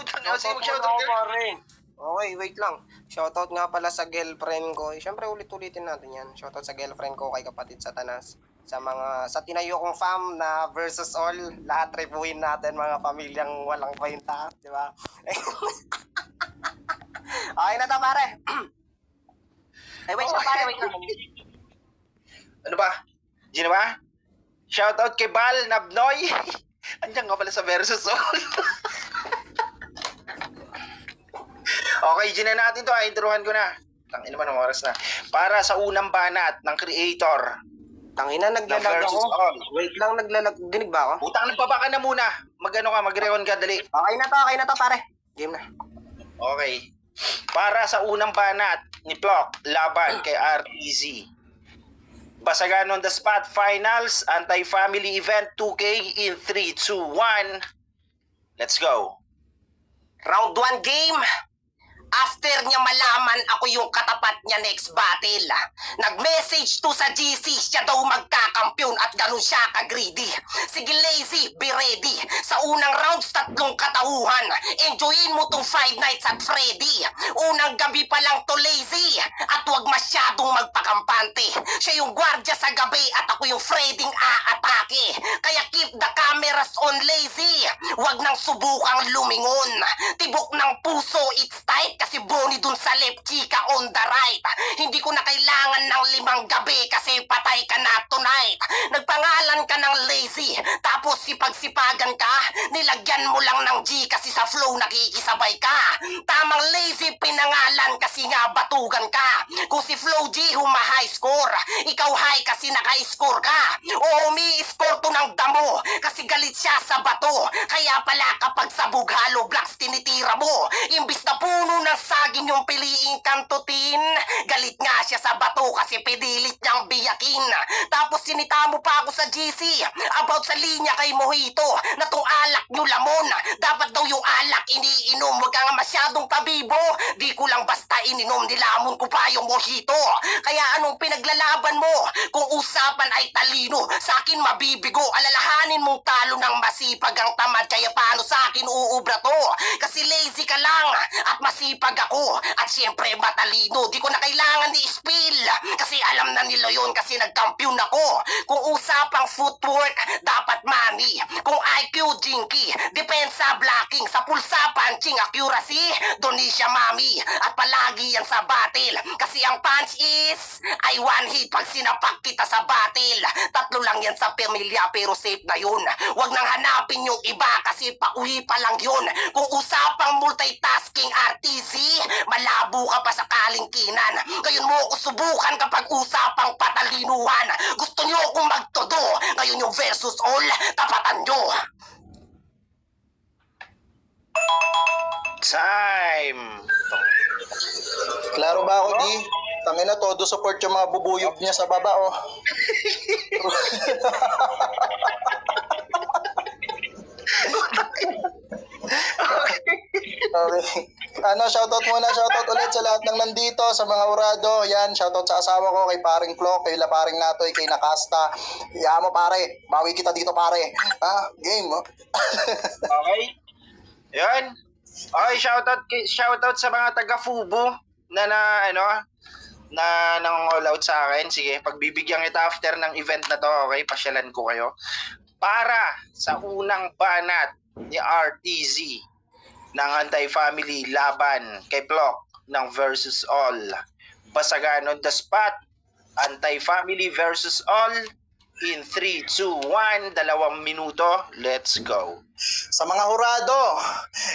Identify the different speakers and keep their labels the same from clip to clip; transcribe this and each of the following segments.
Speaker 1: Putang ina, sige
Speaker 2: Shoutout
Speaker 1: mag-shoutout
Speaker 2: muna ako,
Speaker 1: ka.
Speaker 2: pare. Okay, wait lang. Shoutout nga pala sa girlfriend ko. Siyempre, ulit-ulitin natin yan. Shoutout sa girlfriend ko, kay kapatid Satanas. Sa tinayo kong fam na versus all, lahat repuin natin mga pamilyang walang kwenta. Di ba? Okay na to, pare. Ay, wait lang, pare, wait lang.
Speaker 1: Ano ba? Gina ba? Shoutout kay Bal Nabnoy. Andiyan nga pala sa versus all. Okay, Gina natin to. Introhan ko na. Tangina naman ang oras na. Para sa unang banat ng creator.
Speaker 2: Tangina, naglalag
Speaker 1: versus
Speaker 2: ako.
Speaker 1: all.
Speaker 2: Wait lang, naglalag. Dinig ba ako?
Speaker 1: Putang, nagpabaka na muna. Mag-ano ka, mag-reon ka, dali.
Speaker 2: Okay na to, pare. Game na.
Speaker 1: Okay. Para sa unang banat ni Plock, laban kay RTZ. Basagan on the spot finals, anti-family event 2K in 3, 2, 1. Let's go.
Speaker 2: Round 1 game. After niya malaman ako yung katapat niya next battle, nag-message to sa GC, siya daw magkakampyon at ganun siya ka-greedy. Sige lazy, be ready. Sa unang rounds, 3 katauhan. Enjoyin mo tong 5 nights at Freddy. Unang gabi pa lang to lazy, at wag masyadong magpakampante. Siya yung gwardya sa gabi at ako yung Fredding aatake. Kaya keep the cameras on lazy. Wag nang subukang lumingon. Tibok ng puso, it's tight. Kasi boni dun sa left, chika on the right. Hindi ko na kailangan ng 5 gabi kasi patay ka na tonight. Nagpangalan ka ng lazy, tapos sipag-sipagan ka. Nilagyan mo lang ng G kasi sa flow nakikisabay ka. Tamang lazy pinangalan kasi nga batugan ka. Kung si Flow G huma-high score, ikaw high kasi naka-score ka. O umi-score to ng damo kasi galit siya sa bato. Kaya pala kapag sabog hollow blocks tinitira mo, imbis na puno ng saging yung piliing kantutin, galit nga siya sa bato kasi pedilit niyang biyakin. Tapos sinita mo pa ako sa GC about sa linya kay Mojito na tong alak nyo lamon. Dapat daw yung alak iniinom, huwag ka nga masyadong tabibo. Di ko lang basta ininom, nilamon ko pa yung Mojito. Kaya anong pinaglalaban mo? Kung usapan ay talino, sa akin mabibigo. Alalahanin mong talo ng masipag ang tamad, kaya paano sa akin uubra to? Kasi lazy ka lang at masipag ako, at syempre matalino. Di ko na kailangan i-spill kasi alam na nila yun kasi nagkampiyon ako. Kung usapang footwork, dapat money. Kung IQ, jinky. Depensa, blocking. Sa pulsa, punching, accuracy, doon siya mami. At palagi yan sa battle kasi ang punch is ay one hit pag sinapak kita sa battle. 3 lang yan sa pamilya pero safe na yun. Huwag nang hanapin yung iba kasi pauwi pa lang yun. Kung usapang multitasking RTC, malabo ka pa sa kalingkinan. Ngayon mo ako subukan kapag usapang patalinuhan. Gusto nyo akong magtodo, ngayon yung versus all, tapatan nyo.
Speaker 1: Time.
Speaker 3: Klaro ba ako, Di? Tangina, todo support yung mga bubuyog niya sa baba, oh. Okay. Shoutout muna, shoutout ulit sa lahat ng nandito, sa mga urado. Yan, shoutout sa asawa ko, kay paring Flo, kay paring Natoy, kay Nakasta. Iyan mo, pare. Bawi kita dito, pare. Game, oh.
Speaker 1: Okay. Yan. Okay, shoutout sa mga taga-Fubo na nang-all out sa akin. Sige, pagbibigyan kita after ng event na to, okay? Pasyalan ko kayo. Para sa unang banat ni RTZ ng anti-family laban kay Plock ng versus all. Basagan on the spot, anti-family versus all in 3, 2, 1, 2 minuto. Let's go.
Speaker 3: Sa mga hurado,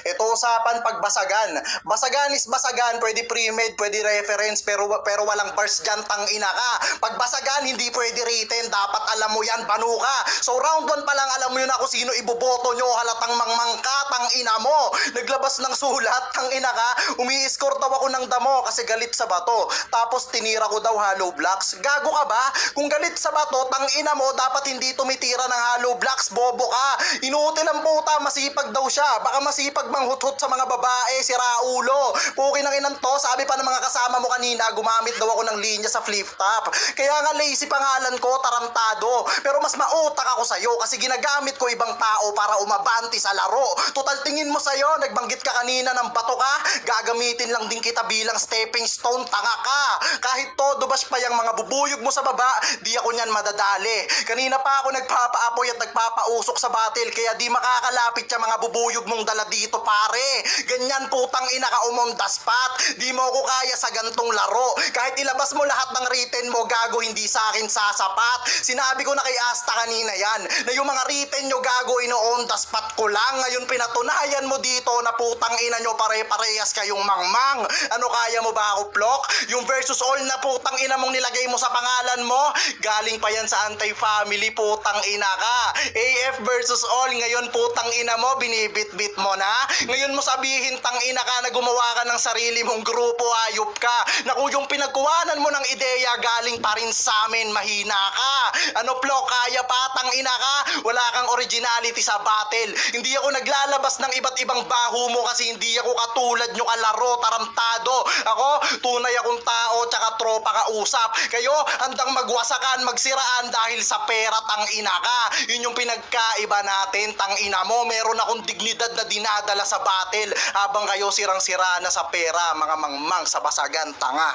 Speaker 3: ito usapan pagbasagan. Basagan is basagan, pwede pre-made, pwede reference, pero walang bars dyan, tangina ka. Pagbasagan, hindi pwede written, dapat alam mo yan, banu ka. So round 1 pa lang, alam mo yun ako sino iboboto nyo, halatang mangmangka, tangina mo. Naglabas ng sulat, tangina ka, umi-score daw ako ng damo kasi galit sa bato. Tapos tinira ko daw hollow blocks. Gago ka ba? Kung galit sa bato, tangina mo, dapat hindi tumitira ng hollow blocks, bobo ka. Inuutin ang puta, masipag daw siya. Baka masipag manghuthot sa mga babae, si Raulo. Puki ng inan to, sabi pa ng mga kasama mo kanina, gumamit daw ako ng linya sa flip top. Kaya nga lazy pangalan ko, tarantado. Pero mas mautak ako sa'yo kasi ginagamit ko ibang tao para umabanti sa laro. Total tingin mo sa'yo, nagbanggit ka kanina ng bato ka, gagamitin lang din kita bilang stepping stone, tanga ka. Kahit todo bash pa yung mga bubuyog mo sa baba, di ako niyan madadali. Kanina pa ako nagpapaapoy at nagpapausok sa battle, kaya di makakalapit yung mga bubuyog mong dala dito pare. Ganyan putang ina ka on the spot. Di mo ako kaya sa gantong laro. Kahit ilabas mo lahat ng written mo, gago, hindi sa akin sasapat. Sinabi ko na kay Asta kanina yan, na yung mga written nyo gago on the spot ko lang. Ngayon pinatunayan mo dito na putang ina nyo pare-parehas kayong mangmang. Ano kaya mo ba ako, Plok? Yung versus all na putang ina mong nilagay mo sa pangalan mo, galing pa yan sa anti-family, putang ina ka. AF versus all, ngayon putang ina mo, binibit-bit mo na. Ngayon mo sabihin tang ina ka na gumawa ka ng sarili mong grupo, ayop ka. Naku, yung pinagkuhanan mo ng ideya galing pa rin sa amin, mahina ka. Ano, Plok, kaya pa tang ina ka? Wala kang originality sa battle. Hindi ako naglalabas ng iba't ibang baho mo kasi hindi ako katulad nyo kalaro, tarantado. Ako, tunay akong tao tsaka tropa kausap. Kayo, handang magwasakan, magsiraan dahil sa pera, tang ina ka. Yun yung pinagkaiba natin, tang ina mo. Meron akong dignidad na dinadala sa battle habang kayo sirang-sira na sa pera, mga mangmang sa basagan, tanga.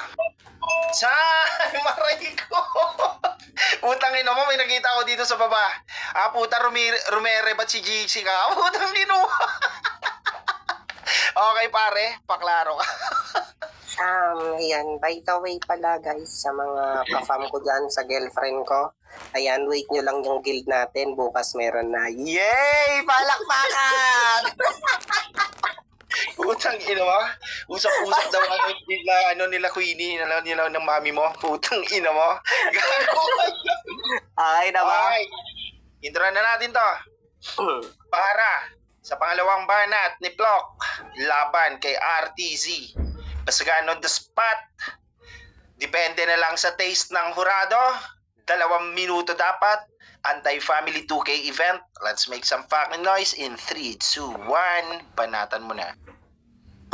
Speaker 1: Sa maray ko. Putang ina mo, may nakita ko dito sa baba. Puta, Rumere, ba't si GC ka? Putang ina mo. Okay, pare, paklaro ka.
Speaker 2: Yan, by the way pala guys, sa mga ka-fam ko dyan, sa girlfriend ko, ayan, wait nyo lang yung guild natin, bukas meron na. Yay! Palakpakan!
Speaker 1: Putang ina mo. Usap-usap daw ano nila Queenie, nila ng mami mo. Putang ina mo.
Speaker 2: Ay, naman.
Speaker 1: Okay. Intro na natin to. Para sa pangalawang banat ni Plok, laban kay RTZ. Basagan on the spot. Depende na lang sa taste ng hurado. 2 minuto dapat. Anti-family 2K event. Let's make some fucking noise in 3, 2, 1. Banatan mo na.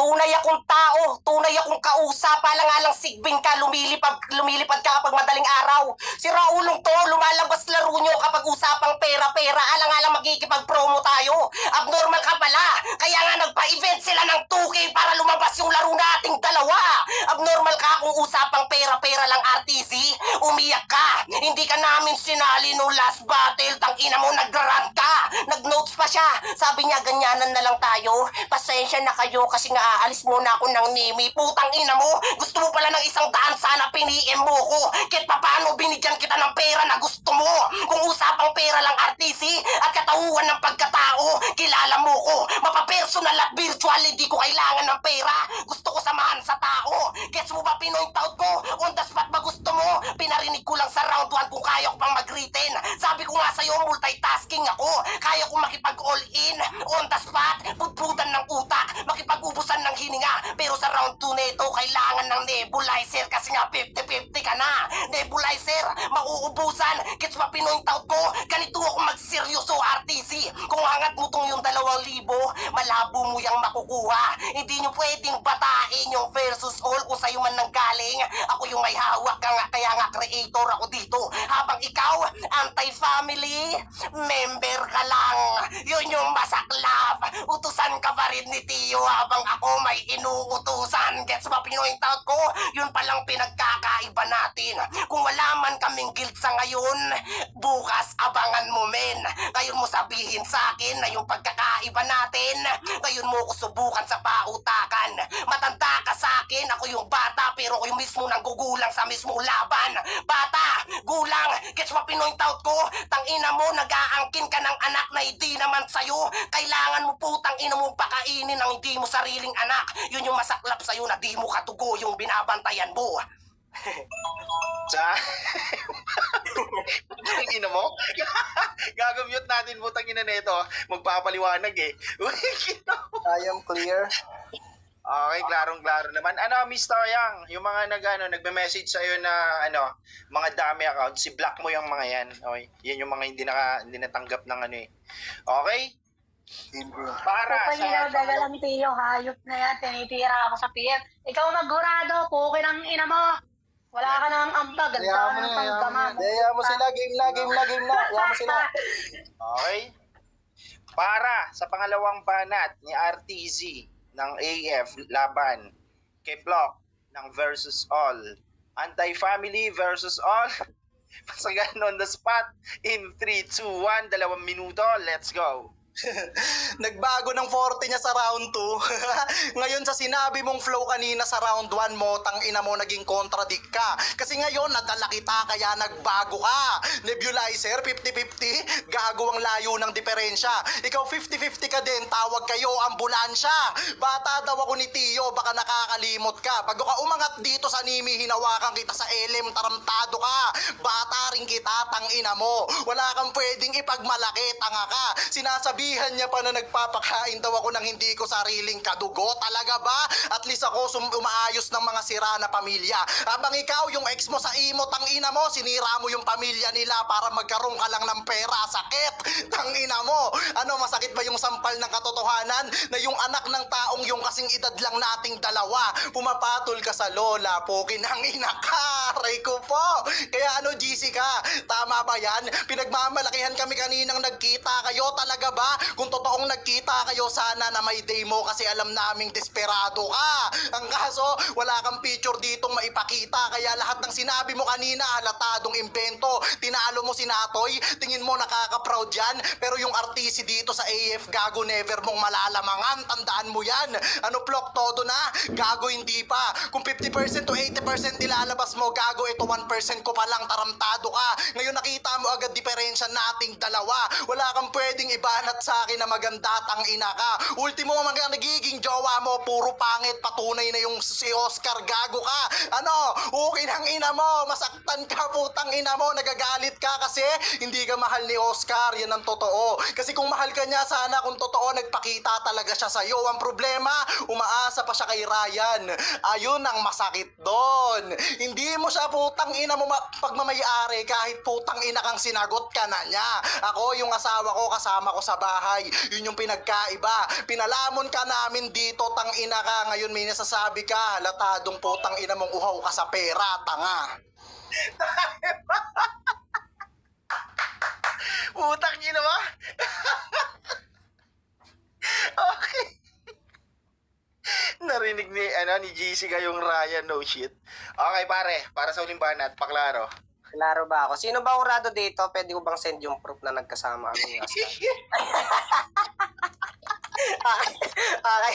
Speaker 2: Tunay akong tao, tunay akong kausap, alang-alang sigbing ka, lumilipad ka kapag madaling araw. Si Raulong to, lumalabas laro nyo kapag usapang pera-pera, alang-alang magkikipag-promo tayo. Abnormal ka pala, kaya nga nagpa-event sila ng 2K para lumabas yung laro nating dalawa. Abnormal ka kung usapang pera-pera lang, RTZ. Umiyak ka, hindi ka namin sinali no last battle, tangina mo, nagrarant ka. Nag-notes pa siya, sabi niya ganyanan na lang tayo. Pasensya na kayo kasi nga aalis muna ako ng Nimi. Putang ina mo, gusto mo pala ng 100, sana piniem mo ko. Kahit paano binigyan kita ng pera na gusto mo. Kung usapang pera lang, RTC, at katauhan ng pagkatao, kilala mo ko. Mapapersonal at virtual, hindi ko kailangan ng pera. Gusto ko samahan sa tao. Gets mo ba pinoint out ko? On the spot ba gusto mo? Pinarinig ko lang sa round 1 kung kaya ko pang mag-written. Sabi ko nga sa'yo, multitasking ako. Kaya ko makipag-all in. On the spot, putputan ng utak, makipag-ubusan ng hininga. Pero sa round 2 nito, kailangan ng nebulizer kasi nga 50-50 ka na. Nebulizer, mauubusan. Gets ba pinoint out ko? Ganito ako magseryoso, RTC. Kung angat mo tong yung 2,000, malabo mo yung makukuha. Hindi nyo pwedeng batain yung versus all kung sa'yo man nanggaling. Ako yung may hawak ka nga, kaya nga creator ako dito. Habang ikaw, anti-family, member ka lang. Yun yung masaklap. Utusan ka pa rin ni Tio habang ako may inuutusan. Gets ba pinoint out ko? Yun palang pinagkakaiba natin. Kung wala man kaming guild sa ngayon, bukas abangan mo men. Ngayon mo sabihin sa akin na yung pagkakaiba natin, ngayon mo ko subukan sa pautakan. Matanda ka sa akin, ako yung bata, pero ako yung mismo nang gugulang sa mismo laban. Bata, gulang, gets ba pinoint out ko? Tangina mo, nag-aangkin ka ng anak na hindi naman sa'yo. Kailangan mo putang ina mo pakainin ang hindi mo sariling anak. Yun yung masaklap sa'yo na di mo katugo yung binabantayan mo.
Speaker 1: Sa ina mo? Gagamute natin butang ina nito. Magpapaliwanag eh.
Speaker 3: I am clear.
Speaker 1: Okay, klarong-klaro naman. Ano, Mr. Yang, yung mga nagme-message sa'yo na mga dami accounts, si block mo yung mga yan. Okay? Yan yung mga hindi natanggap ng Okay? Para
Speaker 4: Pupalilaw
Speaker 1: sa
Speaker 4: daga lang tiyo, hayop na yan, tinitira ako sa PF. Ikaw magurado, pukin ang ina mo. Wala ka nang ambag, ganda ka ng pangkama.
Speaker 3: Hayaan mo sila, game na. Hayaan mo sila.
Speaker 1: Okay? Para sa pangalawang banat ni RTZ ng AF laban kay Block ng Versus All. Anti-Family versus All. Pasagan on the spot in 3, 2, 1, 2 minuto. Let's go.
Speaker 3: Nagbago ng forte niya sa round 2. Ngayon sa sinabi mong flow kanina sa round 1 mo, tang ina mo naging contradict ka. Kasi ngayon nadala kita kaya nagbago ka. Nebulizer 50-50, gago ang layo ng diferensya. Ikaw 50-50 ka din, tawag kayo ambulansya. Bata daw ako ni Tio, baka nakakalimot ka. Pag ka umangat dito sa Nimi, hinawakan kita sa LM, taramtado ka. Bata rin kita, tang ina mo. Wala kang pwedeng ipagmalaki, tanga ka. Sinasabihan niya pa na nagpapakain daw ako ng hindi ko sariling kadugo. Talaga ba? At least ako umaayos ng mga sira na pamilya. Habang ikaw, yung ex mo sa imo, tang ina mo, sinira mo yung pamilya nila para magkaroon ka lang ng pera. Sakit! Tang ina mo! Ano, masakit ba yung sampal ng katotohanan na yung anak ng taong yung kasing edad lang nating dalawa, pumapatol ka sa lola, pokin ang ina ka! Aray ko po! Kaya ano, GC ka? Tama ba yan? Pinagmamalakihan kami kaninang nagkita kayo. Talaga ba? Kung totoong nagkita kayo, sana na may day mo kasi alam naming desperado ka. Ang kaso, wala kang picture ditong maipakita kaya lahat ng sinabi mo kanina halatadong imbento. Tinalo mo si Natoy, tingin mo nakaka-proud yan, pero yung artisi dito sa AF gago never mong malalamangan. Tandaan mo yan. Ano Plok, todo na? Gago hindi pa. Kung 50% to 80% nilalabas mo, gago ito 1% ko pa lang, taramtado ka. Ngayon nakita mo agad diferensya nating dalawa. Wala kang pwedeng ibanat sa akin na maganda, tang ina ka. Ultimo mga nagiging jowa mo, puro pangit, patunay na yung si Oscar, gago ka. Ano, okay ng ina mo, masaktan ka, putang ina mo, nagagalit ka kasi hindi ka mahal ni Oscar, yan ang totoo. Kasi kung mahal ka niya, sana kung totoo, nagpakita talaga siya sa'yo. Ang problema, umaasa pa siya kay Ryan. Ayun ang masakit doon. Hindi mo siya putang ina mo pagmamayari kahit putang ina kang sinagot ka na niya. Ako, yung asawa ko, kasama ko sa bahay. Yun yung pinagkaiba. Pinalamon ka namin dito, tang ina ka. Ngayon may nasasabi ka, halatadong putang ina mong uhaw ka sa pera, tanga.
Speaker 1: Utang niyo na ba? Okay. Narinig ni GC kayong Ryan, no shit. Okay pare, para sa uling banat, paklaro.
Speaker 2: Klaro ba ako? Sino ba urado dito? Pwede ko bang send yung proof na nagkasama kami? Okay.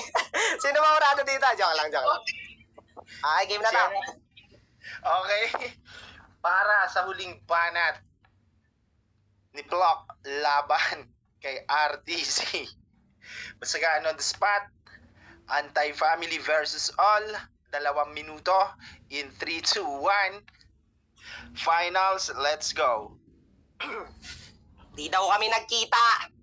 Speaker 2: Sino ba urado dito? Joke lang. Okay, game na tayo.
Speaker 1: Okay. Para sa huling banat ni Block laban kay RTC. Basagaan on the spot. Anti-Family versus All. 2 minuto in 3, 2, 1. Finals, let's go.
Speaker 2: Di daw kami nagkita.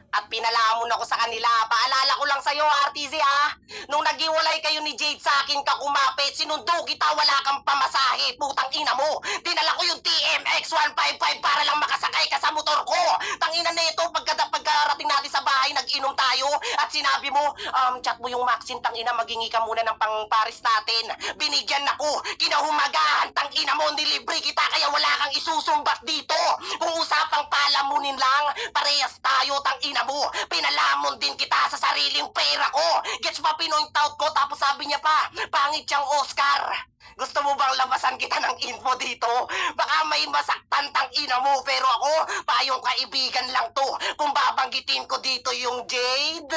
Speaker 2: At pinalamon ako sa kanila. Paalala ko lang sa'yo, RTZ ha. Nung naghiwalay kayo ni Jade sa akin ka kumapit, sinundo kita, wala kang pamasahe. Putang ina mo. Dinala ko yung TMX 155 para lang makasakay ka sa motor ko. Tangina nito, pagkarating natin sa bahay, nag-inom tayo. At sinabi mo, chat mo yung Maxine, tangina, magingi ka muna ng pang-paris natin. Binigyan ako. Kinahumagahan, tangina mo, nilibre kita, kaya wala kang isusumbat dito. Kung usapang palamunin lang, parehas tayo, tangina mo, pinalamon din kita sa sariling pera ko. Gets ba, pinoint out ko, tapos sabi niya pa, pangit siyang Oscar. Gusto mo bang labasan kita ng info dito? Baka may masaktan tang ina mo, pero ako, payong kaibigan lang to. Kung babanggitin ko dito yung Jade,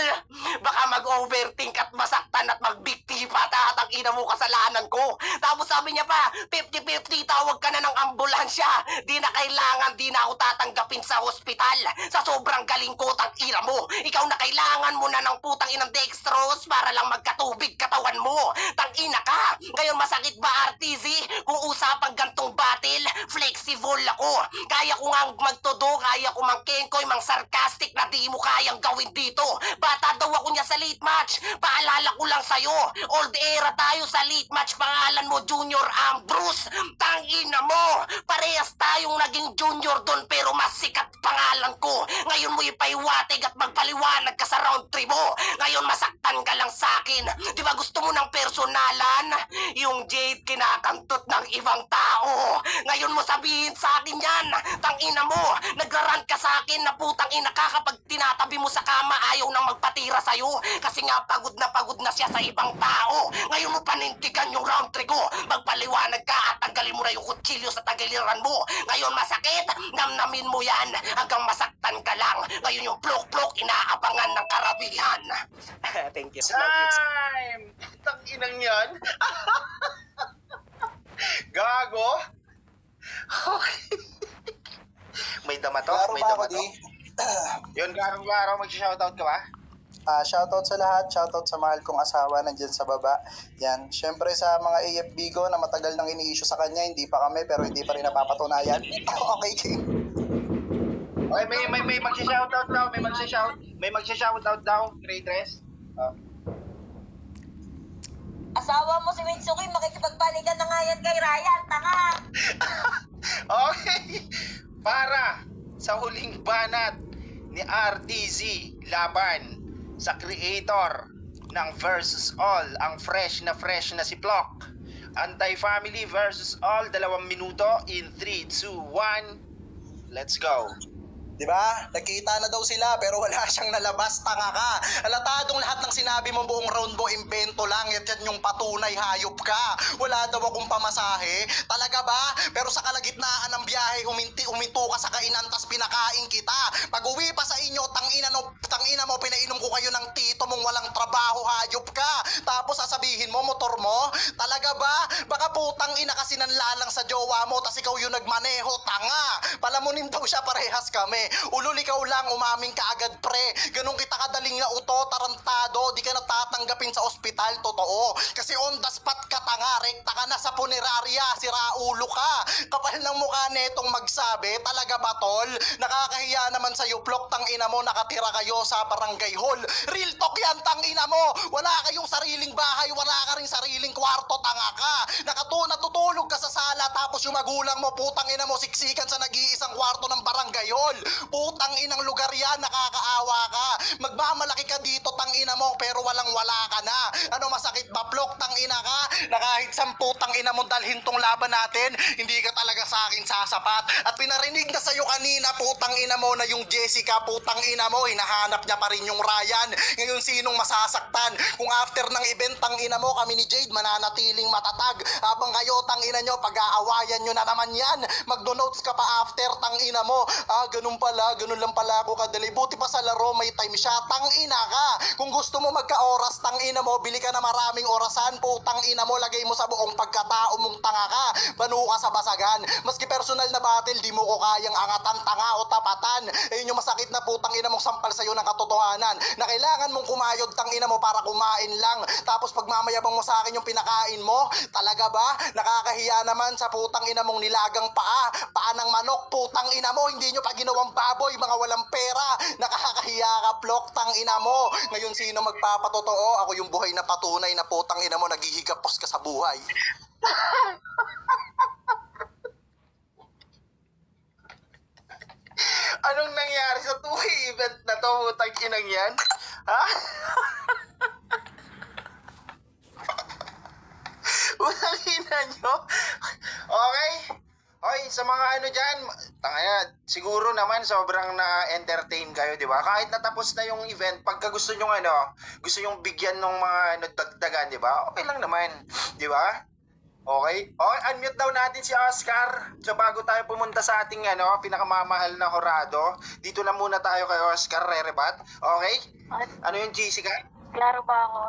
Speaker 2: baka mag-overthink at masaktan at magbiktima tatang ina mo, kasalanan ko. Tapos sabi niya pa, 50-50, tawag ka na ng ambulansya. Di na kailangan, di na ako tatanggapin sa hospital. Sa sobrang galing ko, tang ina mo. Ikaw na kailangan mo na ng putang inang dextrose para lang magkatubig katawan mo. Tang ina ka. Ngayon masakit ba, RTZ? Kung usapang gantong battle, flexible ako. Kaya ko nga magtodo, kaya ko mang kenkoy, mang sarcastic na di mo kayang gawin dito. Bata daw ako niya sa late match. Paalala ko lang sa'yo, Old era tayo sa league match, pangalan mo Junior Ambrose. Tangina mo, parehas tayong naging junior doon pero mas sikat pangalan ko. Ngayon mo ipaiwatig at magpaliwanag ka sa round 3 mo. Ngayon masaktan ka lang sa akin. Di ba gusto mo ng personalan? Yung Jade kinakantot ng ibang tao. Ngayon mo sabihin sa akin yan. Tangina mo, nagrarant ka sa akin na putang ina ka kapag tinatabi mo sa kama ayaw nang magpatira sa'yo. Kasi nga pagod na siya sa ibang tao. Ngayon mo panintigan yung round 3 ko. Magpaliwanag ka at tanggalin mo na yung kutsilyo sa tagiliran mo. Ngayon masakit, namnamin mo yan hanggang masaktan ka lang. Ngayon yung plok-plok inaabangan ng karamihan. Thank you.
Speaker 1: Time! Tanginang yan. Gago. Okay. May dama to?
Speaker 3: Klaro
Speaker 1: May
Speaker 3: ba
Speaker 1: dama
Speaker 3: ako,
Speaker 1: to?
Speaker 3: di?
Speaker 1: Yun, klaro, mag-shoutout ka ba?
Speaker 3: Shoutout sa lahat, shoutout sa mahal kong asawa nandyan sa baba. Yan, syempre sa mga AFB ko na matagal nang ini-issue sa kanya, hindi pa kami pero hindi pa rin napapatunayan. Okay, King.
Speaker 1: Okay, may mag-shoutout daw, may mag-shoutout daw, Grey Dress.
Speaker 5: Asawa mo si Mitsuki, makikipagbalikan na nga yan kay Ryan, tanga!
Speaker 1: Okay. Para sa huling banat ni RTZ laban sa creator ng Versus All, ang fresh na si Plok. Anti-Family versus All, 2 minuto in 3, 2, 1. Let's go.
Speaker 3: Diba? Nagkita na daw sila pero wala siyang nalabas, tanga ka. Alatadong lahat ng sinabi mo buong round mo, imbento lang. At yan yung patunay, hayop ka. Wala daw akong pamasahe. Talaga ba? Pero sa kalagitnaan ng biyahe, uminto ka sa kainan tas pinakain kita. Pag uwi pa sa inyo, tangina mo, pinainom ko kayo ng tito mong walang trabaho, hayop ka. Tapos sasabihin mo, motor mo? Talaga ba? Baka putang ina kasi nanlalang sa jowa mo tas ikaw yung nagmaneho, tanga. Palamunin daw siya, parehas kami. Ulul, ikaw lang, umaming ka agad, pre. Ganun kita kadaling na uto, tarantado. Di ka natatanggapin sa ospital, totoo. Kasi on the spot ka, tanga. Rekta ka na sa punerarya, siraulo ka. Kapal ng mukha netong magsabi, talaga ba, tol? Nakakahiya naman sa'yo, Plok, tang ina mo, nakatira kayo sa barangay hall. Real talk yan, tang ina mo. Wala kayong sariling bahay, wala ka rin sariling kwarto, tanga ka. Natutulog ka sa sala, tapos yung magulang mo, putang ina mo, siksikan sa nag-iisang kwarto ng barangay hall. Putang inang lugar yan, nakakaawa ka. Magmamalaki ka dito, tang ina mo, pero wala ka na. Ano masakit ba, Plok, tang ina ka? Na kahit 10 tang ina mo dalhin tong laban natin, hindi ka talaga sa akin sasapat. At pinarinig na sa'yo kanina, putang ina mo, na yung Jessica, putang ina mo, hinahanap niya pa rin yung Ryan. Ngayon sinong masasaktan? Kung after ng event, tang ina mo, kami ni Jade mananatiling matatag. Habang kayo, tang ina nyo, pag-aawayan nyo na naman yan. Magdo-notes ka pa after, tang ina mo. Ganun pala, ganun lang pala ako kadali. Buti pa sa laro, may time siya. Tang ina ka. Kung gusto mo magka-oras, tang ina mo, bili ka na maraming orasan. Putang ina mo, lagay mo sa buong pagkatao mong tanga ka. Banu ka sa basagan. Maski personal na battle, di mo ko kayang angatan, tanga o tapatan. Yun yung masakit na putang ina mong sampal sa'yo ng katotohanan. Na kailangan mong kumayod, tang ina mo, para kumain lang. Tapos pagmamayabang mo sa akin yung pinakain mo. Talaga ba? Nakakahiya naman sa putang ina mong nilagang paa. Paa ng manok, putang ina mo, hindi nyo pa ginawang baboy, mga walang pera. Nakakahiya ka, Plok, tang ina mo. Ngayon sino magpapatotoo? Ako yung buhay na patunay na putang ina mo, naghihigapos ka sa buhay.
Speaker 1: Anong nangyari sa 2 event na to, putang inang yan? Ha? Utang ina nyo? Okay? Okay, sa mga ano dyan, tangaya, siguro naman sobrang na-entertain kayo, di ba? Kahit natapos na yung event, pagka gusto nyo gusto nyo bigyan ng mga dagdagan, di ba? Okay lang naman, di ba? Okay? Okay, unmute daw natin si Oscar. So bago tayo pumunta sa ating pinakamamahal na horado, dito na muna tayo kay Oscar Rerebat. Okay? Ano yung Jessica?
Speaker 4: Klaro ba ako?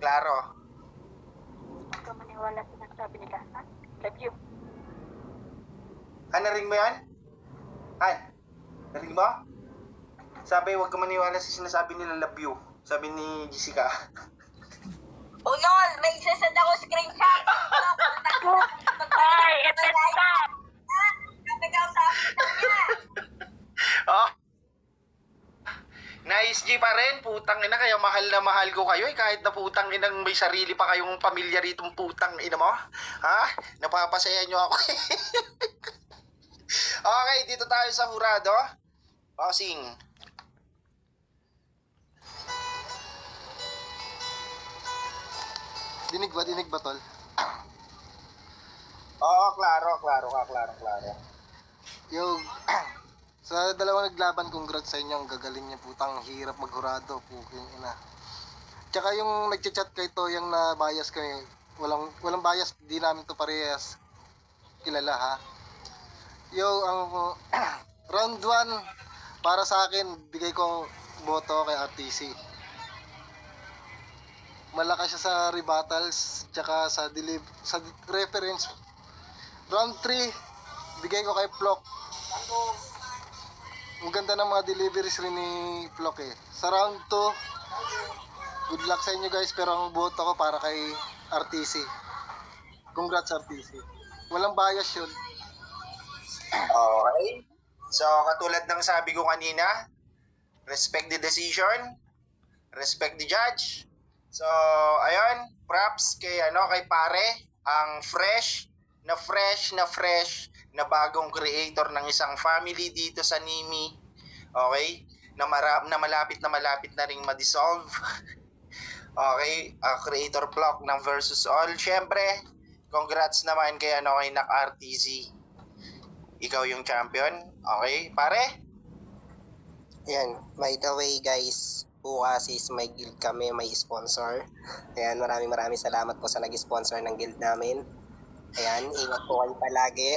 Speaker 1: Klaro.
Speaker 4: Huwag ka maniwala sa sinasabi nila, ha? Love you.
Speaker 1: Narinig mo yan? Narinig mo? Sabi, huwag ka maniwala sa sinasabi nila love you. Sabi ni Jessica.
Speaker 5: Ulol, may isasend ako screenshot.
Speaker 4: Ay, epesta!
Speaker 5: Nag-usapin na niya.
Speaker 1: Oh. Nice G pa rin, putang ina, kaya mahal na mahal ko kayo eh, kahit na putang inang may sarili pa kayong pamilya rito, putang ina mo. Ha? Napapasaya nyo ako eh. Okay, dito tayo sa hurado. Bossing.
Speaker 6: Dinig ba, tol?
Speaker 1: Oo, klaro.
Speaker 6: Yung, sa dalawang naglaban, congrats sa inyo. Ang gagaling niya, putang hirap maghurado. Puking ina. Tsaka yung nagchat-chat kay Toyang na bias kami, walang bias, di namin to parehas kilala ha. Ang round 1, para sa akin, bigay ko boto kay RTC. Malakas siya sa rebuttals, tsaka sa reference. Round 3, bigay ko kay Flock. Ang ganda ng mga deliveries rin ni Flock eh. Sa round 2, good luck sa inyo guys, pero ang boto ko para kay RTC. Congrats RTC. Walang bias yun.
Speaker 1: Okay. So, katulad ng sabi ko kanina, respect the decision, respect the judge. So, ayun, props kay kay pare, ang fresh na bagong creator ng isang family dito sa Nimi. Okay? Na malapit na ring ma-dissolve. Okay, creator block ng Versus All. Syempre, congrats naman kay kay Nak RTZ. Ikaw yung champion. Okay, pare?
Speaker 2: Yan, by the way guys, bukas is may guild kami, may sponsor. Ayan, maraming salamat po sa nag-sponsor ng guild namin. Ayan, ingat po kayo palagi.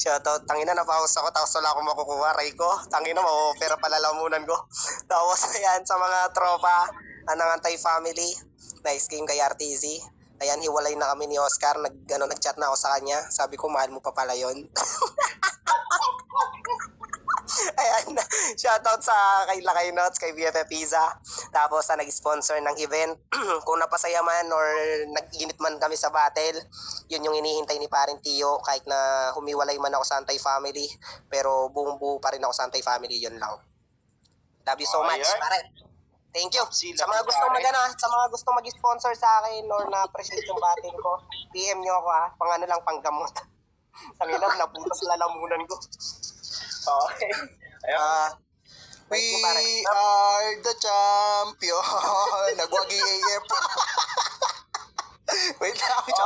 Speaker 2: Shoutout, tangina na-pause ako, tapos wala akong makukuha, Ray ko. Tangina, ma-opera pala lamunan ko. Tapos ayan, sa mga tropa, ng anti-family, nice game kay RTZ. Ayan, hiwalay na kami ni Oscar, nag-chat na ako sa kanya. Sabi ko, mahal mo pa pala yun. Ayan, shoutout sa kay Lakay Notes, kay BFF Pizza. Tapos sa nag-sponsor ng event. Kung napasaya man or nag-init man kami sa battle, yun yung hinihintay ni Paring Tio. Kahit na humiwalay man ako sa anti-family, pero buong-buo pa rin ako sa anti-family, yun lang. Love you so much,
Speaker 1: Ayan.
Speaker 2: pare. Thank you.
Speaker 1: Sila
Speaker 2: Sa mga
Speaker 1: po,
Speaker 2: gusto
Speaker 1: pare.
Speaker 2: sa mga gusto mag-sponsor sa akin or na-appreciate yung battle ko, PM nyo ako ha. Pang lang, panggamot. Tangina, nabutas lalamunan ko.
Speaker 1: Okay. Ayun.
Speaker 3: We are the champion. Nagwagi AF. Wait lang,
Speaker 1: Okay.